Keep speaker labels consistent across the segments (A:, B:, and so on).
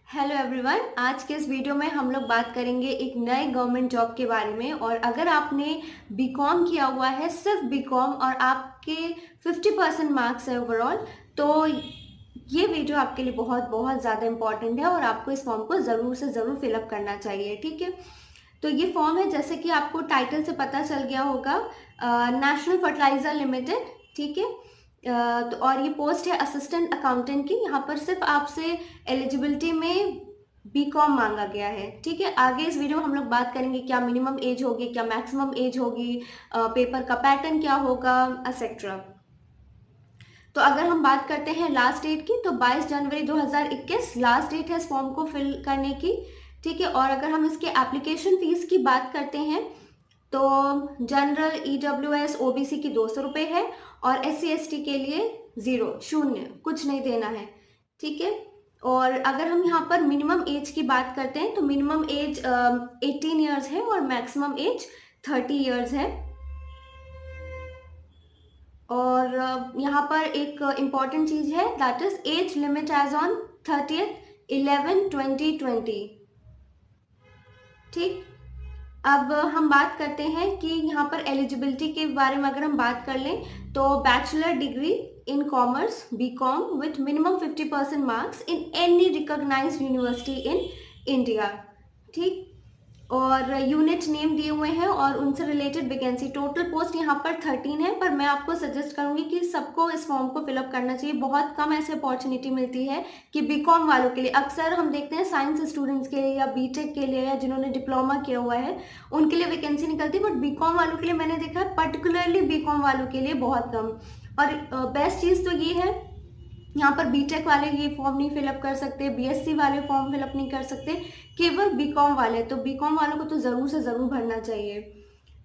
A: Hello everyone, आज के इस वीडियो में हम लोग बात करेंगे एक नए गवर्नमेंट जॉब के बारे में। और अगर आपने बीकॉम किया हुआ है, सिर्फ बीकॉम, और आपके 50% मार्क्स है ओवरऑल, तो ये वीडियो आपके लिए बहुत बहुत ज़्यादा इंपॉर्टेंट है और आपको इस फॉर्म को ज़रूर से ज़रूर फिलअप करना चाहिए। ठीक है, तो ये फॉर्म है, जैसे कि आपको टाइटल से पता चल गया होगा, नेशनल फर्टिलाइजर लिमिटेड। ठीक है, तो और ये पोस्ट है असिस्टेंट अकाउंटेंट की। यहाँ पर सिर्फ आपसे एलिजिबिलिटी में बीकॉम मांगा गया है। ठीक है, आगे इस वीडियो में हम लोग बात करेंगे क्या मिनिमम एज होगी, क्या मैक्सिमम एज होगी, पेपर का पैटर्न क्या होगा, एक्सेट्रा। तो अगर हम बात करते हैं लास्ट डेट की, तो 22 जनवरी 2021 लास्ट डेट है इस फॉर्म को फिल करने की। ठीक है, और अगर हम इसके एप्लीकेशन फीस की बात करते हैं, तो जनरल, ईडब्ल्यूएस, ओबीसी की 200 रुपये है, और एससी एसटी के लिए 0, शून्य, कुछ नहीं देना है। ठीक है, और अगर हम यहाँ पर मिनिमम एज की बात करते हैं, तो मिनिमम एज 18 ईयर्स है और मैक्सिमम एज 30 ईयर्स है। और यहाँ पर एक इम्पॉर्टेंट चीज है, that is age limit age on 30/11/2020। ठीक, अब हम बात करते हैं कि यहाँ पर एलिजिबिलिटी के बारे में अगर हम बात कर लें, तो bachelor degree in commerce BCom with minimum 50% marks in any recognised university in India. ठीक, और यूनिट नेम दिए हुए हैं और उनसे रिलेटेड वैकेंसी। टोटल पोस्ट यहाँ पर 13 है, पर मैं आपको सजेस्ट करूंगी कि सबको इस फॉर्म को फिलअप करना चाहिए। बहुत कम ऐसे अपॉर्चुनिटी मिलती है कि बीकॉम वालों के लिए, अक्सर हम देखते हैं साइंस स्टूडेंट्स के लिए या बीटेक के लिए या जिन्होंने डिप्लोमा किया हुआ है उनके लिए वैकेंसी निकलती है, बट बीकॉम वालों के लिए मैंने देखा है, पर्टिकुलरली बीकॉम वालों के लिए बहुत कम। और बेस्ट चीज़ तो ये है, यहाँ पर बीटेक वाले ये फॉर्म नहीं फिलअप कर सकते, बीएससी वाले फॉर्म फिलअप नहीं कर सकते, केवल बीकॉम वाले। तो बीकॉम वालों को तो ज़रूर से ज़रूर भरना चाहिए।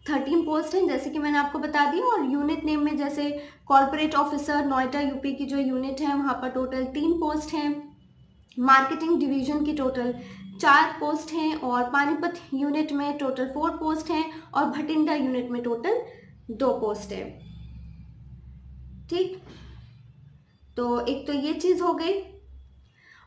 A: 13 पोस्ट हैं, जैसे कि मैंने आपको बता दी। और यूनिट नेम में जैसे कॉर्पोरेट ऑफिसर नोएडा यूपी की जो यूनिट है, वहाँ पर टोटल 3 पोस्ट हैं। मार्केटिंग डिवीजन की टोटल 4 पोस्ट हैं, और पानीपत यूनिट में टोटल 4 पोस्ट हैं, और भटिंडा यूनिट में टोटल 2 पोस्ट है। ठीक, तो एक तो ये चीज़ हो गई।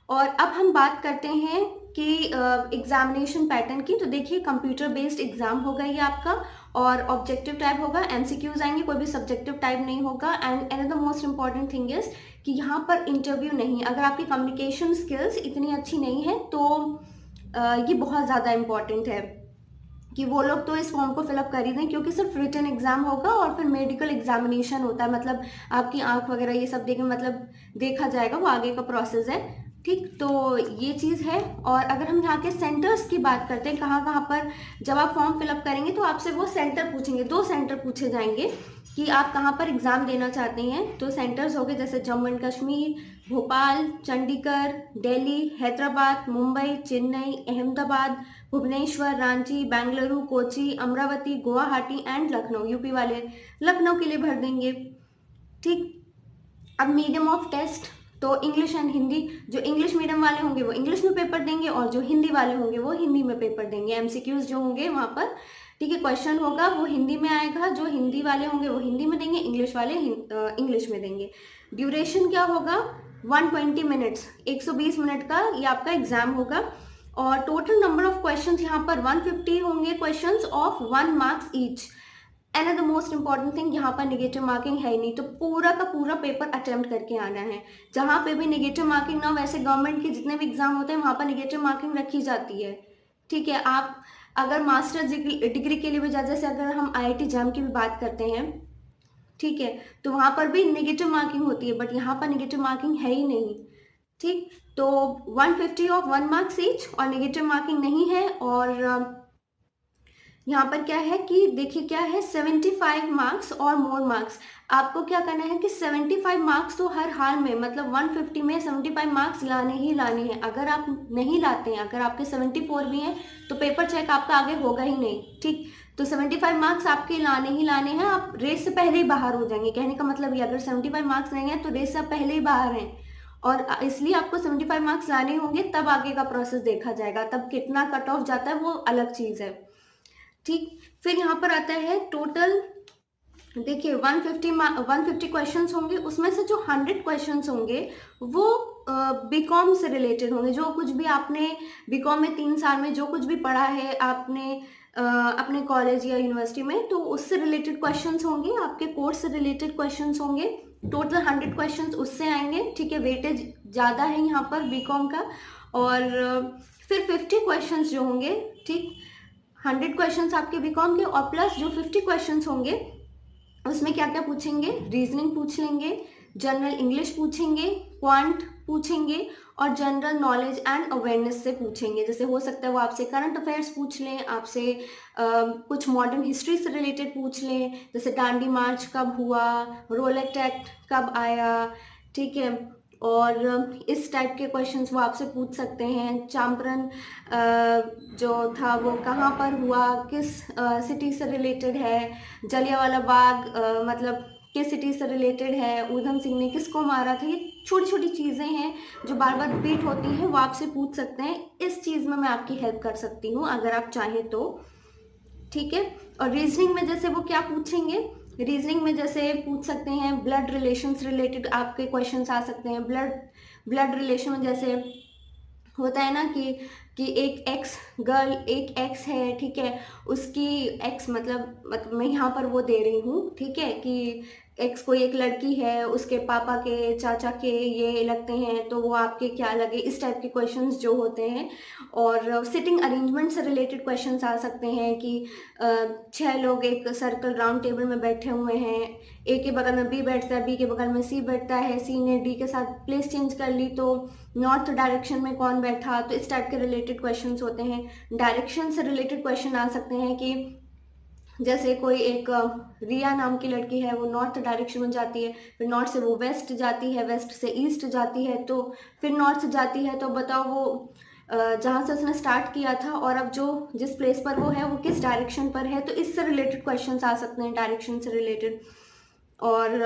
A: और अब हम बात करते हैं कि एग्जामिनेशन पैटर्न की। तो देखिए, कंप्यूटर बेस्ड एग्जाम होगा ये आपका, और ऑब्जेक्टिव टाइप होगा, एमसीक्यूज आएंगे, कोई भी सब्जेक्टिव टाइप नहीं होगा। And another most important thing is कि यहाँ पर इंटरव्यू नहीं। अगर आपकी कम्युनिकेशन स्किल्स इतनी अच्छी नहीं है, तो ये बहुत ज़्यादा इंपॉर्टेंट है कि वो लोग तो इस फॉर्म को फिलअप कर ही दें, क्योंकि सिर्फ रिटन एग्जाम होगा और फिर मेडिकल एग्जामिनेशन होता है, मतलब आपकी आंख वगैरह ये सब देखें, मतलब देखा जाएगा, वो आगे का प्रोसेस है। ठीक, तो ये चीज़ है। और अगर हम यहाँ के सेंटर्स की बात करते हैं, कहाँ कहाँ पर जब आप फॉर्म फिलअप करेंगे तो आपसे वो सेंटर पूछेंगे, 2 सेंटर पूछे जाएंगे कि आप कहाँ पर एग्ज़ाम देना चाहते हैं। तो सेंटर्स हो गए जैसे Jammu and Kashmir, Bhopal, Chandigarh, Delhi, Hyderabad, Mumbai, Chennai, Ahmedabad, Bhubaneswar, Ranchi, Bengaluru, Kochi, Amaravati, Guwahati and Lucknow. UP वाले लखनऊ के लिए भर देंगे। ठीक, अब मीडियम ऑफ टेस्ट, तो इंग्लिश एंड हिंदी। जो इंग्लिश मीडियम वाले होंगे वो इंग्लिश में पेपर देंगे, और जो हिंदी वाले होंगे वो हिंदी में पेपर देंगे। एमसीक्यूज जो होंगे वहाँ पर, ठीक है, क्वेश्चन होगा वो हिंदी में आएगा। जो हिंदी वाले होंगे वो हिंदी में देंगे, इंग्लिश वाले इंग्लिश में देंगे। ड्यूरेशन क्या होगा, 120 मिनट्स, 120 मिनट का ये आपका एग्जाम होगा। और टोटल नंबर ऑफ क्वेश्चंस यहाँ पर 150 होंगे, questions of 1 marks each. And the most important thing, यहाँ पर नेगेटिव मार्किंग है ही नहीं, तो पूरा का पूरा पेपर अटेम्प्ट करके आना है। जहाँ पे भी नेगेटिव मार्किंग ना, वैसे गवर्नमेंट के जितने भी एग्जाम होते हैं वहाँ पर नेगेटिव मार्किंग रखी जाती है। ठीक है, आप अगर मास्टर्स डिग्री के लिए भी जैसे अगर हम आईआईटी जैम की भी बात करते हैं, ठीक है, तो वहाँ पर भी नेगेटिव मार्किंग होती है, बट यहाँ पर नेगेटिव मार्किंग है ही नहीं। ठीक, तो 150 ऑफ 1 मार्क्स ईच, और नेगेटिव मार्किंग नहीं है। और यहाँ पर क्या है कि देखिए क्या है, 75 मार्क्स और मोर मार्क्स। आपको क्या करना है कि 75 मार्क्स तो हर हाल में, मतलब 150 में 75 मार्क्स लाने ही लाने हैं। अगर आप नहीं लाते हैं, अगर आपके 74 भी हैं, तो पेपर चेक आपका आगे होगा ही नहीं। ठीक, तो 75 मार्क्स आपके लाने ही लाने हैं। आप रेस से पहले ही बाहर हो जाएंगे, कहने का मतलब ये, अगर 75 मार्क्स नहीं है तो रेस से पहले ही बाहर हैं। और इसलिए आपको 75 मार्क्स लाने होंगे, तब आगे का प्रोसेस देखा जाएगा। तब कितना कट ऑफ जाता है वो अलग चीज़ है। ठीक, फिर यहाँ पर आता है टोटल, देखिए 150 क्वेश्चंस होंगे, उसमें से जो 100 क्वेश्चंस होंगे वो बीकॉम से रिलेटेड होंगे, जो कुछ भी आपने बीकॉम में 3 साल में जो कुछ भी पढ़ा है आपने अपने कॉलेज या यूनिवर्सिटी में, तो उससे रिलेटेड क्वेश्चंस होंगे, आपके कोर्स से रिलेटेड क्वेश्चंस होंगे। टोटल 100 क्वेश्चंस उससे आएंगे, ठीक है। वेटेज ज़्यादा है यहाँ पर बीकॉम का। और फिर 50 क्वेश्चंस जो होंगे, ठीक, 100 क्वेश्चंस आपके बीकॉम के, और प्लस जो 50 क्वेश्चंस होंगे उसमें क्या क्या पूछेंगे, रीजनिंग पूछ लेंगे, जनरल इंग्लिश पूछेंगे, क्वांट पूछेंगे, और जनरल नॉलेज एंड अवेयरनेस से पूछेंगे। जैसे हो सकता है वो आपसे करंट अफेयर्स पूछ लें, आपसे कुछ मॉडर्न हिस्ट्री से रिलेटेड पूछ लें, जैसे दांडी मार्च कब हुआ, रोलेट एक्ट कब आया, ठीक है। और इस टाइप के क्वेश्चंस वो आपसे पूछ सकते हैं। चंपारण जो था वो कहाँ पर हुआ, किस सिटी से रिलेटेड है, जलियांवाला बाग मतलब किस सिटी से रिलेटेड है, ऊधम सिंह ने किसको मारा था। ये छोटी छोटी चीज़ें हैं जो बार बार रिपीट होती हैं, वो आपसे पूछ सकते हैं। इस चीज़ में मैं आपकी हेल्प कर सकती हूँ अगर आप चाहें तो, ठीक है। और रीजनिंग में जैसे वो क्या पूछेंगे, रीजनिंग में जैसे पूछ सकते हैं ब्लड रिलेशन से रिलेटेड आपके क्वेश्चन आ सकते हैं। ब्लड रिलेशन में जैसे होता है ना कि एक एक्स गर्ल, एक एक्स है, ठीक है, उसकी एक्स मतलब मैं यहाँ पर वो दे रही हूँ, ठीक है, कि एक्स कोई एक लड़की है, उसके पापा के चाचा के ये लगते हैं, तो वो आपके क्या लगे, इस टाइप के क्वेश्चंस जो होते हैं। और सिटिंग अरेंजमेंट से रिलेटेड क्वेश्चंस आ सकते हैं कि 6 लोग एक सर्कल राउंड टेबल में बैठे हुए हैं, ए के बगल में बी बैठता है, बी के बगल में सी बैठता है, सी ने डी के साथ प्लेस चेंज कर ली तो नॉर्थ डायरेक्शन में कौन बैठा। तो इस टाइप के रिलेटेड क्वेश्चंस होते हैं। डायरेक्शन से रिलेटेड क्वेश्चन आ सकते हैं कि जैसे कोई एक रिया नाम की लड़की है, वो नॉर्थ डायरेक्शन में जाती है, फिर नॉर्थ से वो वेस्ट जाती है, वेस्ट से ईस्ट जाती है, तो फिर नॉर्थ से जाती है, तो बताओ वो जहाँ से उसने स्टार्ट किया था और अब जो जिस प्लेस पर वो है वो किस डायरेक्शन पर है। तो इससे रिलेटेड क्वेश्चंस आ सकते हैं, डायरेक्शन से रिलेटेड। और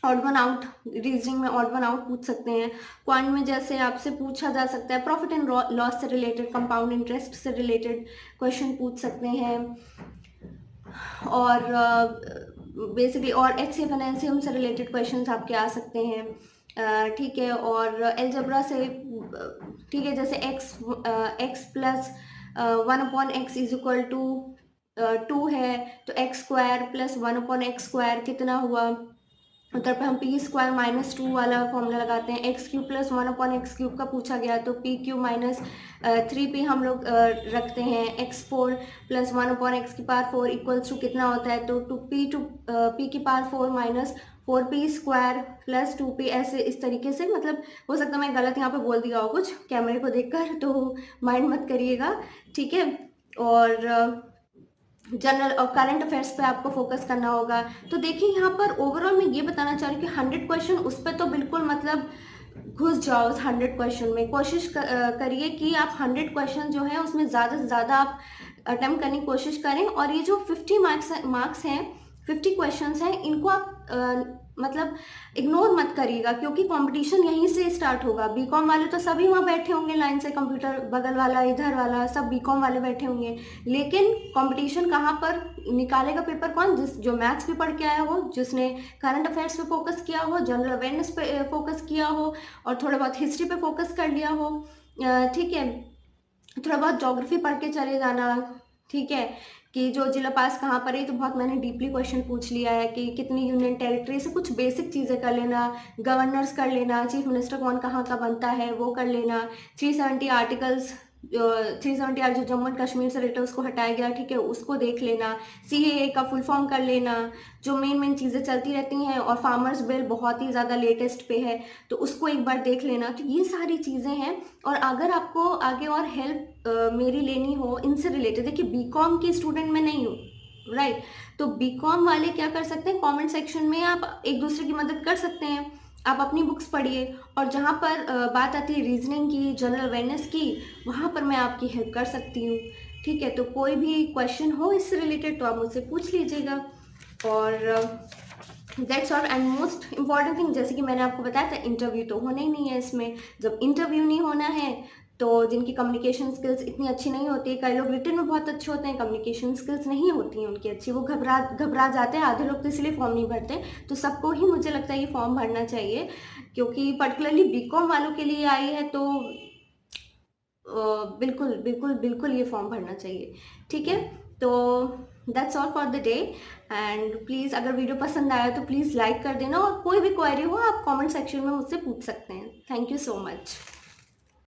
A: ऑड वन आउट, रीजनिंग में ऑड वन आउट पूछ सकते हैं। क्वांट में जैसे आपसे पूछा जा सकता है प्रॉफिट एंड लॉस से रिलेटेड, कंपाउंड इंटरेस्ट से रिलेटेड क्वेश्चन पूछ सकते हैं। और बेसिकली और एचसीएफ एनएलसीएम से रिलेटेड क्वेश्चंस आपके आ सकते हैं, ठीक है। और एलजेब्रा से, ठीक है, जैसे x plus 1/x is equal to 2 है, तो x square plus 1/x square कितना हुआ। उत्तर पे हम पी स्क्वायर माइनस 2 वाला फॉर्मूला लगाते हैं। X cube plus 1/x cube का पूछा गया तो पी क्यूब माइनस 3p हम लोग रखते हैं। x4 plus 1/x⁴ equals to कितना होता है, तो p⁴ minus 4p square plus 2p, ऐसे इस तरीके से। मतलब हो सकता है मैं गलत यहाँ पे बोल दिया हो कुछ कैमरे को देखकर, तो माइंड मत करिएगा, ठीक है। और जनरल और करंट अफेयर्स पे आपको फोकस करना होगा। तो देखिए यहाँ पर ओवरऑल मैं ये बताना चाह रही हूँ कि 100 क्वेश्चन उस पर तो बिल्कुल मतलब घुस जाओ उस 100 क्वेश्चन में। कोशिश करिए कि आप 100 क्वेश्चन जो है उसमें ज़्यादा से ज़्यादा आप अटेम्प्ट करने की कोशिश करें। और ये जो 50 मार्क्स हैं, 50 क्वेश्चंस हैं, इनको आप मतलब इग्नोर मत करिएगा, क्योंकि कंपटीशन यहीं से स्टार्ट होगा। बीकॉम वाले तो सभी वहाँ बैठे होंगे लाइन से, कंप्यूटर बगल वाला इधर वाला सब बीकॉम वाले बैठे होंगे, लेकिन कंपटीशन कहाँ पर निकालेगा पेपर, कौन, जो मैथ्स भी पढ़ के आया हो, जिसने करंट अफेयर्स पे फोकस किया हो, जनरल अवेयरनेस पे फोकस किया हो, और थोड़ा बहुत हिस्ट्री पे फोकस कर लिया हो, ठीक है। थोड़ा बहुत ज्योग्राफी पढ़ के चले जाना, ठीक है, कि जो जिला पास कहाँ पर है। तो बहुत मैंने डीपली क्वेश्चन पूछ लिया है कि कितनी यूनियन टेरिटरी से, कुछ बेसिक चीज़ें कर लेना, गवर्नर्स कर लेना, चीफ मिनिस्टर कौन कहाँ का बनता है वो कर लेना, 370 आर्टिकल्स, 370 आर जो जम्मू एंड कश्मीर से रिलेटेड उसको हटाया गया, ठीक है, उसको देख लेना, सीएए का फुल फॉर्म कर लेना, जो मेन चीज़ें चलती रहती हैं। और फार्मर्स बिल बहुत ही ज़्यादा लेटेस्ट पे है, तो उसको एक बार देख लेना। तो ये सारी चीज़ें हैं। और अगर आपको आगे और हेल्प मेरी लेनी हो इनसे रिलेटेड, देखिए बीकॉम की स्टूडेंट मैं नहीं हूँ, राइट, तो बीकॉम वाले क्या कर सकते हैं, कमेंट सेक्शन में आप एक दूसरे की मदद कर सकते हैं। आप अपनी बुक्स पढ़िए, और जहाँ पर बात आती है रीजनिंग की, जनरल अवेयरनेस की, वहाँ पर मैं आपकी हेल्प कर सकती हूँ, ठीक है। तो कोई भी क्वेश्चन हो इससे रिलेटेड तो आप मुझसे पूछ लीजिएगा। और that's all. And most important thing, जैसे कि मैंने आपको बताया था, इंटरव्यू तो होना ही नहीं है इसमें। जब इंटरव्यू नहीं होना है तो जिनकी कम्युनिकेशन स्किल्स इतनी अच्छी नहीं होती, कई लोग रिटन में बहुत अच्छे होते हैं, कम्युनिकेशन स्किल्स नहीं होती हैं उनकी अच्छी, वो घबरा घबरा जाते हैं, आधे लोग तो इसलिए फॉर्म नहीं भरते। तो सबको ही मुझे लगता है ये फॉर्म भरना चाहिए, क्योंकि पर्टिकुलरली बीकॉम वालों के लिए आई है, तो बिल्कुल बिल्कुल बिल्कुल ये फॉर्म भरना चाहिए। ठीक है, तो that's all for the day. And please अगर वीडियो पसंद आया तो प्लीज़ लाइक कर देना, और कोई भी क्वेरी हो आप कमेंट सेक्शन में मुझसे पूछ सकते हैं। Thank you so much.